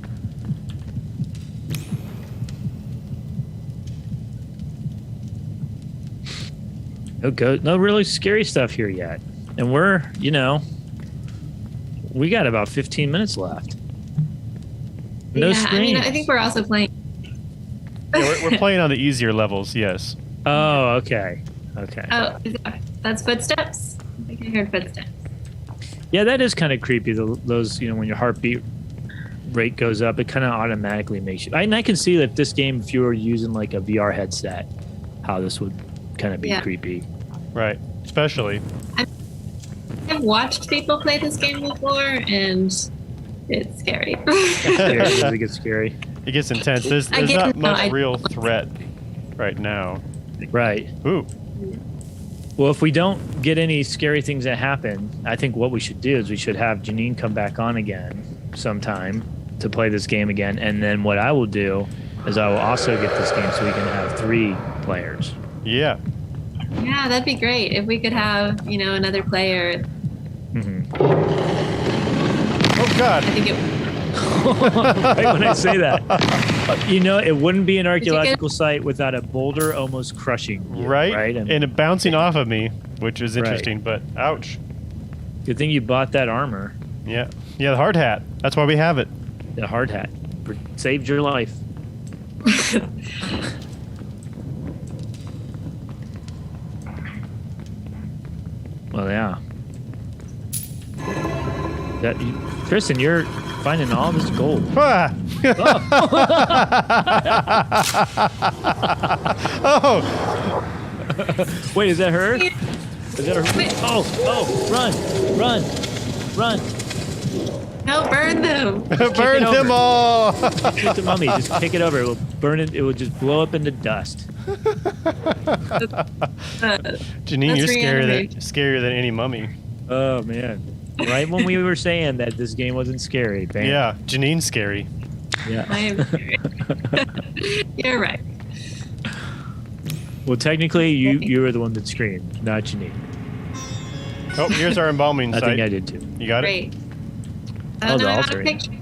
No really scary stuff here yet. And we're, we got about 15 minutes left. No screens. I mean, I think we're also playing. Yeah, we're playing on the easier levels, yes. Oh, okay. Oh, that's footsteps? I think I heard footsteps. Yeah, that is kind of creepy. Those, when your heartbeat rate goes up, it kind of automatically makes you. And I can see that this game, if you were using like a VR headset, how this would kind of be creepy. Right. Especially. I've watched people play this game before, and it's scary. It gets scary. It gets intense. There's not much real threat right now. Right. Ooh. Well, if we don't get any scary things that happen, I think what we should do is we should have Janene come back on again sometime to play this game again. And then what I will do is I will also get this game so we can have 3 players. Yeah. Yeah, that'd be great if we could have, another player. Mm-hmm. Oh, God. I think Right when I say that. It wouldn't be an archaeological site without a boulder almost crushing you, right? And it bouncing off of me, which is interesting, but ouch. Good thing you bought that armor. Yeah. Yeah, the hard hat. That's why we have it. The hard hat. Saved your life. Well, yeah. Kristen, you're finding all this gold. Ah. Oh. Wait, is that her? Is that her? Oh, run. No, burn them. Burn them all. Shoot the mummy. Just kick it over. It will burn it. It will just blow up into dust. Janene, you're scarier than any mummy. Oh, man. Right when we were saying that this game wasn't scary. Bam. Yeah, Janene's scary. Yeah. I am scary. You're right. Well, technically, you were the one that screamed, not Janene. Oh, here's our embalming site. I think I did too. You got Great. it? Oh, no, I'm out of pictures.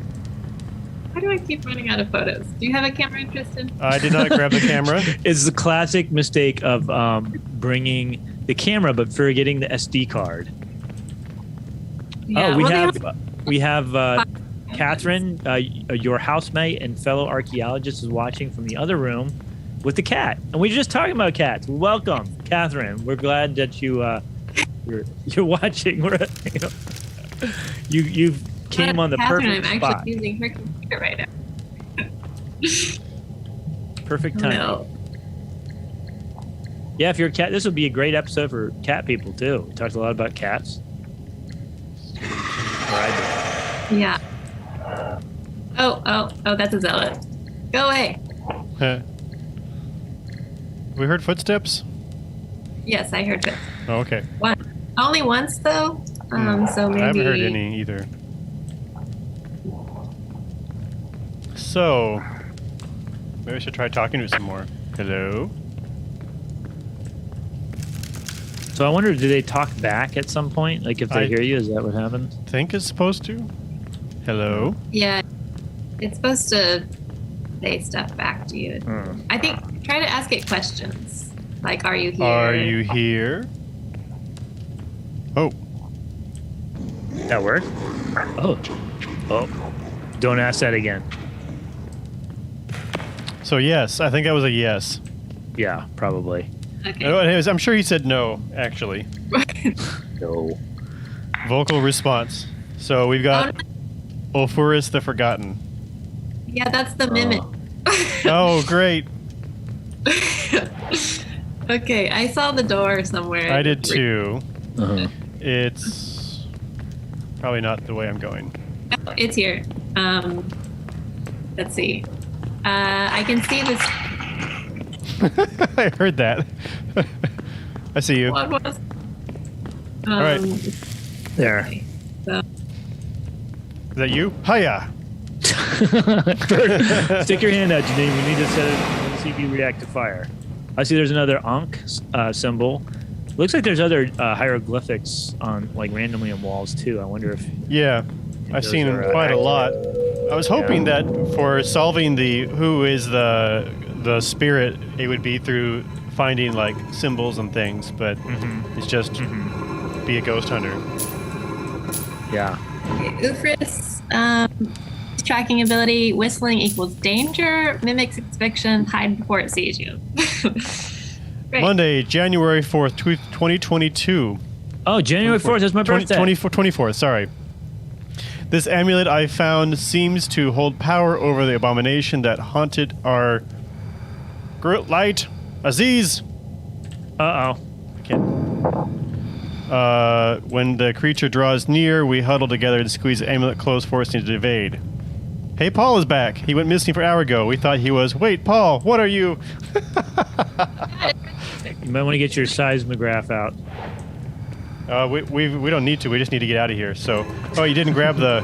Why do I keep running out of photos? Do you have a camera, Tristan? I did not grab the camera. It's the classic mistake of bringing the camera but forgetting the SD card. Yeah, we have Catherine, your housemate and fellow archaeologist, is watching from the other room with the cat, and we were just talking about cats. Welcome, Catherine. We're glad that you're watching. You came on the Catherine, perfect I'm spot. actually using her computer right now. Perfect time. No. Yeah, if you're a cat, this would be a great episode for cat people too. We talked a lot about cats. Yeah. Oh, that's a zealot. Go away. We heard footsteps? Yes, I heard it. Oh, okay. Only once though. So maybe I haven't heard any either. So maybe we should try talking to it some more. Hello? So I wonder, do they talk back at some point? Like if they hear you, is that what happens? Think it's supposed to. Hello? Yeah, it's supposed to say stuff back to you. I think try to ask it questions. Like, are you here? Are you here? Oh. That worked? Oh. Don't ask that again. So yes, I think that was a yes. Yeah, probably. Okay. Anyways, I'm sure he said no, actually. No. Vocal response. So we've got Ulfurus the Forgotten. Yeah, that's the mimic. Oh, great. Okay, I saw the door somewhere. I did too. Uh-huh. It's probably not the way I'm going. Oh, it's here. Let's see. I can see this. I heard that. I see you. What was? All right. There. Okay, so, Is that you? Hiya! Stick your hand out, Janene. We need to set it, see if you react to fire. I see there's another Ankh symbol. Looks like there's other hieroglyphics on like randomly on walls too. I wonder if Yeah, I've those seen are, quite a lot. I was hoping Yeah. that for solving the who is the spirit, it would be through finding like symbols and things, but it's just be a ghost hunter. yeah. okay, Ufris, tracking ability, whistling equals danger, mimics exfiction, hide before it sees you. Great. Monday, January 4th, 2022. Oh, January 4th is my birthday. 24th, sorry. This amulet I found seems to hold power over the abomination that haunted our light, Aziz. Uh-oh. When the creature draws near, we huddle together to squeeze the amulet close, forcing it to evade. Hey, Paul is back. He went missing for an hour ago. We thought he was. Wait, Paul, what are you? You might want to get your seismograph out. We don't need to. We just need to get out of here. So, oh, you didn't grab the.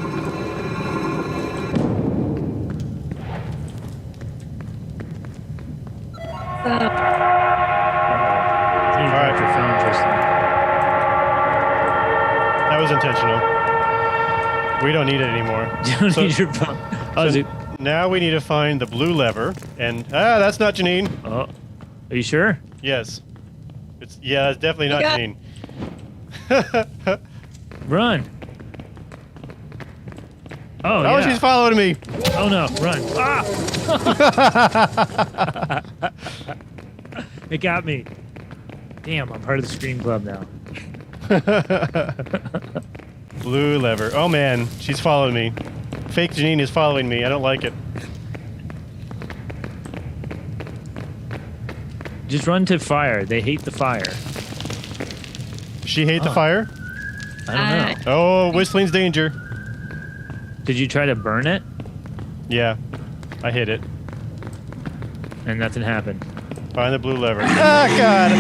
You dropped your phone, Tristan. That was intentional. We don't need it anymore. You don't So- need your phone. Oh, is it? Now we need to find the blue lever, and that's not Janene. Oh, are you sure? Yes, it's definitely not Yeah. Janene. Run. Oh, Oh, yeah. she's following me. Oh, no. Run. Ah! It got me. Damn, I'm part of the Scream Club now. Blue lever. Oh man, she's following me. Fake Janene is following me. I don't like it. Just run to fire. They hate the fire. She hate the fire? I don't know. Oh, whistling's danger. Did you try to burn it? Yeah, I hit it. And nothing happened. Find the blue lever. Ah, God.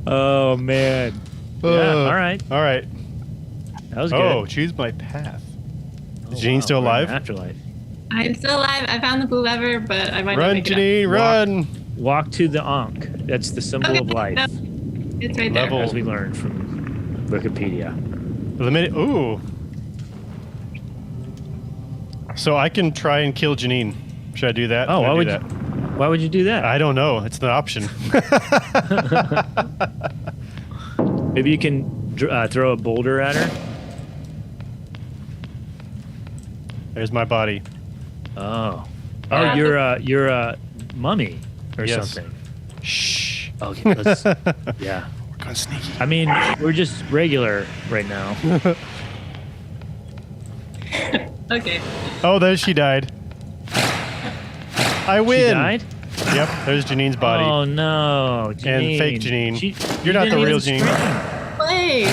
Oh, man. Yeah, all right. All right. That was good. Oh, choose my path. Oh, Is Janene still we're in alive? Afterlife. I'm still alive. I found the blue lever, but I might not Run, make it up. Janene, run. Walk to the Ankh. That's the symbol Okay, of life, no, it's right Level. as we learned from Wikipedia. Eliminate. Ooh. So I can try and kill Janene. Should I do that? Oh, Should I why do would that? Why would you do that? I don't know. It's an option. Maybe you can throw a boulder at her. There's my body. Oh, Yeah. you're a mummy or Yes. something. Shh. Okay, let's, yeah. We're going sneaky. I mean, we're just regular right now. Okay. Oh, there she died. I win. She died? Yep. There's Janene's body. Oh no, Janene. And fake Janene. She- You're not the didn't real even Janene. Play.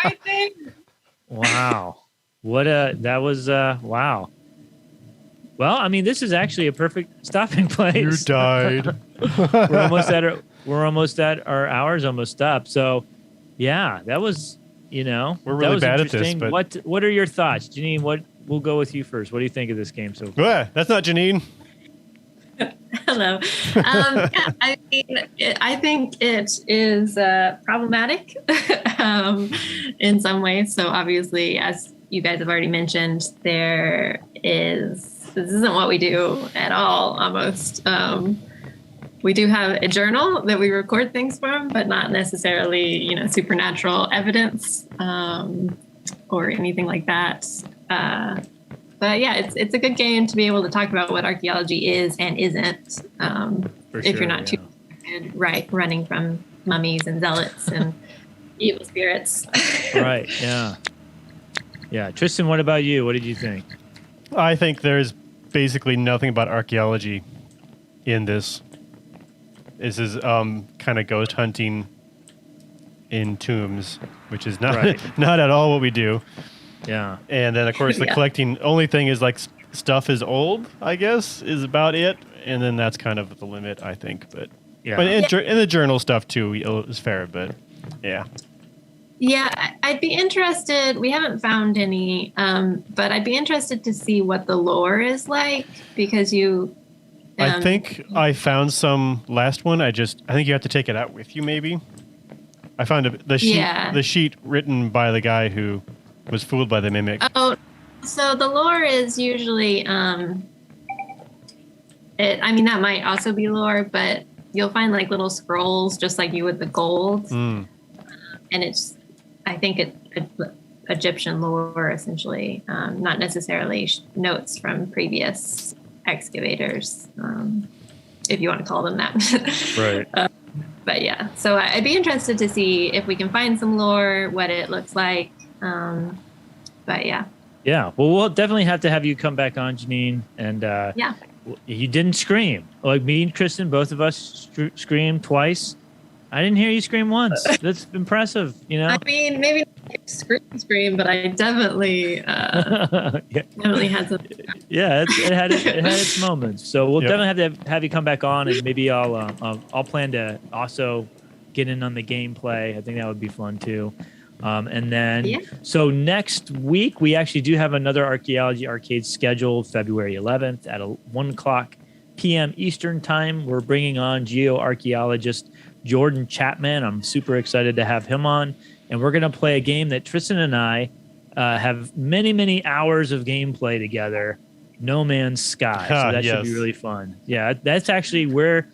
Right there. Wow. That was wow. Well, I mean, this is actually a perfect stopping place. You died. we're almost at our hours almost up. So, yeah, that was, We're that really was bad at this, interesting. but- What are your thoughts, Janene? we'll go with you first. What do you think of this game so far? Yeah, that's not Janene. Hello. Yeah, I mean, I think it is problematic in some ways. So obviously, as you guys have already mentioned, this isn't what we do at all, almost. We do have a journal that we record things from, but not necessarily, supernatural evidence or anything like that. But yeah, it's a good game to be able to talk about what archaeology is and isn't. If you're not too running from mummies and zealots and evil spirits. Right. Yeah. Yeah. Tristan, what about you? What did you think? I think there's basically nothing about archaeology in this. This is kind of ghost hunting in tombs, which is not not at all what we do. Yeah. And then, of course, the collecting only thing is like stuff is old, I guess, is about it. And then that's kind of the limit, I think. But and the journal stuff, too, is fair. But yeah. Yeah, I'd be interested. We haven't found any, but I'd be interested to see what the lore is like because you. I think I found some last one. I think you have to take it out with you, maybe. I found the sheet written by the guy who was fooled by the mimic. Oh, so the lore is usually, that might also be lore, but you'll find like little scrolls just like you would the gold. And I think it's Egyptian lore, essentially, not necessarily notes from previous excavators, if you want to call them that. Right. But yeah, so I'd be interested to see if we can find some lore, what it looks like. But yeah. Yeah. Well, we'll definitely have to have you come back on, Janene. And you didn't scream. Like me and Kristen, both of us screamed twice. I didn't hear you scream once. That's impressive, I mean, maybe not scream, but I definitely definitely had some. Yeah, it had its moments. So we'll definitely have to have you come back on, and maybe I'll plan to also get in on the gameplay. I think that would be fun too. And then, so next week we actually do have another Archaeology Arcade scheduled, February 11th at 1:00 p.m. Eastern time. We're bringing on geoarchaeologist Jordan Chapman. I'm super excited to have him on, and we're going to play a game that Tristan and I have many, many hours of gameplay together, No Man's Sky. So that should be really fun. Yeah, that's actually where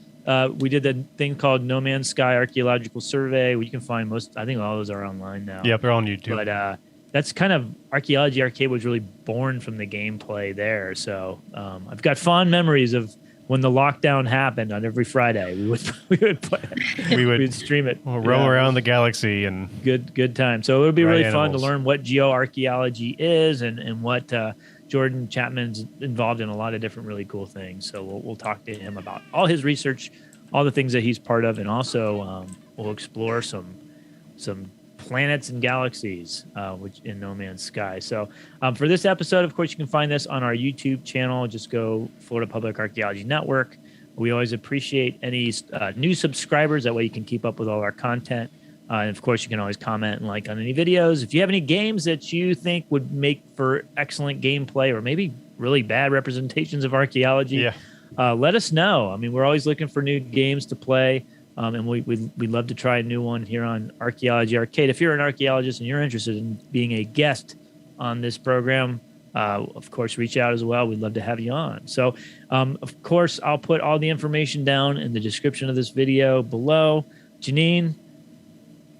we did the thing called No Man's Sky Archaeological Survey. You can find I think all those are online now. Yep, they're on YouTube. But that's kind of Archaeology Arcade was really born from the gameplay there. So I've got fond memories of when the lockdown happened on every Friday. We would play. We'd stream it. We'll roam around the galaxy and good time. So it would be really fun to learn what geoarchaeology is and what Jordan Chapman's involved in a lot of different really cool things. So we'll talk to him about all his research, all the things that he's part of, and also we'll explore some planets and galaxies, which in No Man's Sky. So for this episode, of course, you can find this on our YouTube channel. Just go Florida Public Archaeology Network. We always appreciate any new subscribers. That way you can keep up with all our content. And of course, you can always comment and like on any videos. If you have any games that you think would make for excellent gameplay or maybe really bad representations of archaeology, let us know. I mean, we're always looking for new games to play. And we'd love to try a new one here on Archaeology Arcade. If you're an archaeologist and you're interested in being a guest on this program, of course, reach out as well. We'd love to have you on. So, of course, I'll put all the information down in the description of this video below. Janene,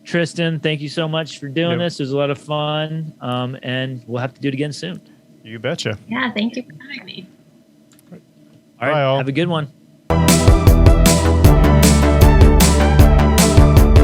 Tristan, thank you so much for doing this. It was a lot of fun, and we'll have to do it again soon. You betcha. Yeah, thank you for having me. All right, have a good one.